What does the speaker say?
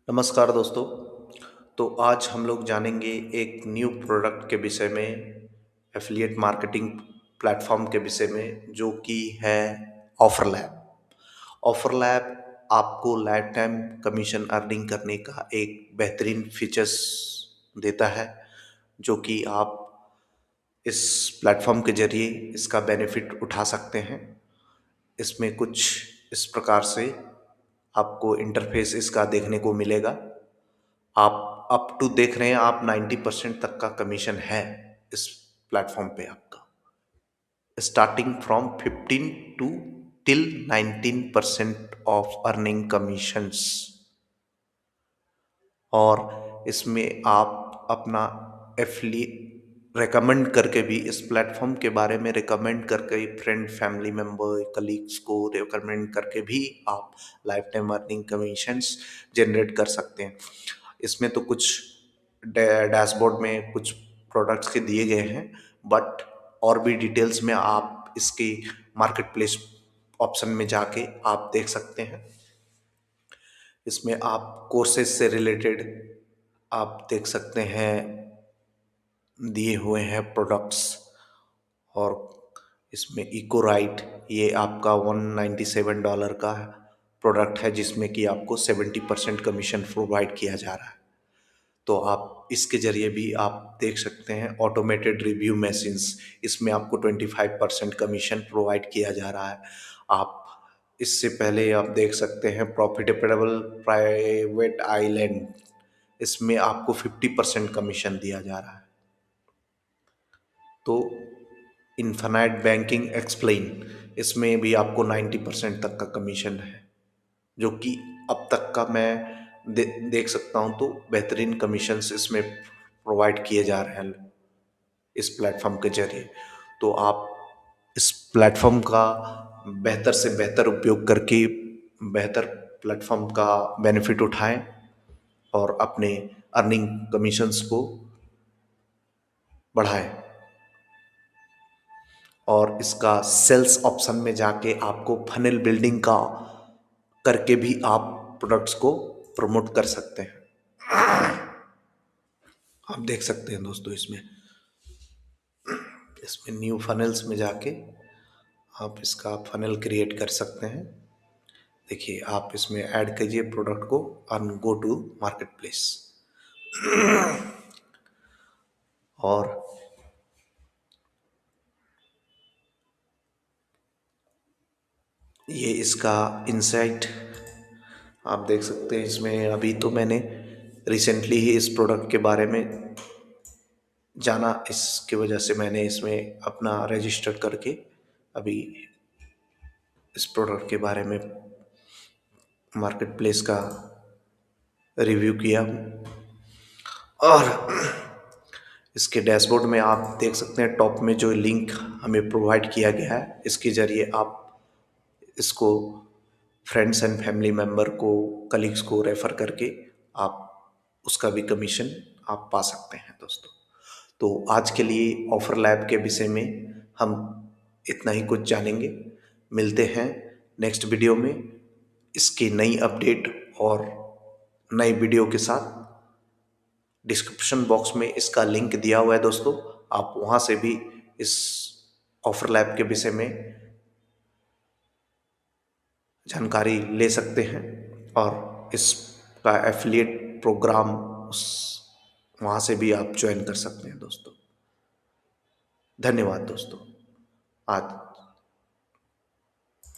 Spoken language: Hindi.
नमस्कार दोस्तों। तो आज हम लोग जानेंगे एक न्यू प्रोडक्ट के विषय में, एफिलिएट मार्केटिंग प्लेटफॉर्म के विषय में, जो कि है ऑफर लैब। ऑफर लैब आपको लाइफ टाइम कमीशन अर्निंग करने का एक बेहतरीन फीचर्स देता है, जो कि आप इस प्लेटफॉर्म के जरिए इसका बेनिफिट उठा सकते हैं। इसमें कुछ इस प्रकार से आपको इंटरफेस इसका देखने को मिलेगा। आप अप टू देख रहे हैं, आप 90% तक का कमीशन है इस प्लेटफॉर्म पे आपका, starting from 15 to till 19% of earning commissions. और इसमें आप अपना एफिली रेकमेंड करके भी, इस प्लेटफॉर्म के बारे में रिकमेंड करके, फ्रेंड फैमिली मेम्बर कलीग्स को रिकमेंड करके भी आप life time earning commissions generate कर सकते हैं। इसमें तो कुछ डैशबोर्ड में कुछ प्रोडक्ट्स के दिए गए हैं, बट और भी डिटेल्स में आप इसके मार्केट प्लेस ऑप्शन में जाके आप देख सकते हैं। इसमें आप कोर्सेज से रिलेटेड आप देख सकते हैं, दिए हुए हैं प्रोडक्ट्स। और इसमें इको राइट, ये आपका $197 का प्रोडक्ट है, जिसमें कि आपको 70% कमीशन प्रोवाइड किया जा रहा है। तो आप इसके जरिए भी आप देख सकते हैं। ऑटोमेटेड रिव्यू मशीन्स, इसमें आपको 25% कमीशन प्रोवाइड किया जा रहा है। आप इससे पहले आप देख सकते हैं प्रॉफिटेबल प्राइवेट आइलैंड, इसमें आपको 50% कमीशन दिया जा रहा है। तो इन्फिनाइट बैंकिंग एक्सप्लेन, इसमें भी आपको 90% तक का कमीशन है, जो कि अब तक का मैं देख सकता हूँ। तो बेहतरीन कमीशंस इसमें प्रोवाइड किए जा रहे हैं इस प्लेटफॉर्म के जरिए। तो आप इस प्लेटफॉर्म का बेहतर से बेहतर उपयोग करके बेहतर प्लेटफॉर्म का बेनिफिट उठाएं और अपने अर्निंग कमीशंस को बढ़ाएं। और इसका सेल्स ऑप्शन में जाके आपको फनल बिल्डिंग का करके भी आप प्रोडक्ट्स को प्रमोट कर सकते हैं। आप देख सकते हैं दोस्तों, इसमें न्यू फनल्स में जाके आप इसका फनल क्रिएट कर सकते हैं। देखिए, आप इसमें ऐड कीजिए प्रोडक्ट को और गो टू मार्केट प्लेस। और ये इसका इनसाइट आप देख सकते हैं। इसमें अभी तो मैंने रिसेंटली ही इस प्रोडक्ट के बारे में जाना, इसकी वजह से मैंने इसमें अपना रजिस्टर करके अभी इस प्रोडक्ट के बारे में मार्केट प्लेस का रिव्यू किया। और इसके डैशबोर्ड में आप देख सकते हैं, टॉप में जो लिंक हमें प्रोवाइड किया गया है, इसके ज़रिए आप इसको फ्रेंड्स एंड फैमिली मेम्बर को, कलीग्स को रेफ़र करके आप उसका भी कमीशन आप पा सकते हैं दोस्तों। तो आज के लिए ऑफर लैब के विषय में हम इतना ही कुछ जानेंगे। मिलते हैं नेक्स्ट वीडियो में इसकी नई अपडेट और नई वीडियो के साथ। डिस्क्रिप्शन बॉक्स में इसका लिंक दिया हुआ है दोस्तों, आप वहाँ से भी इस ऑफर लैब के विषय में जानकारी ले सकते हैं और इसका एफिलिएट प्रोग्राम उस वहाँ से भी आप ज्वाइन कर सकते हैं दोस्तों। धन्यवाद दोस्तों। आज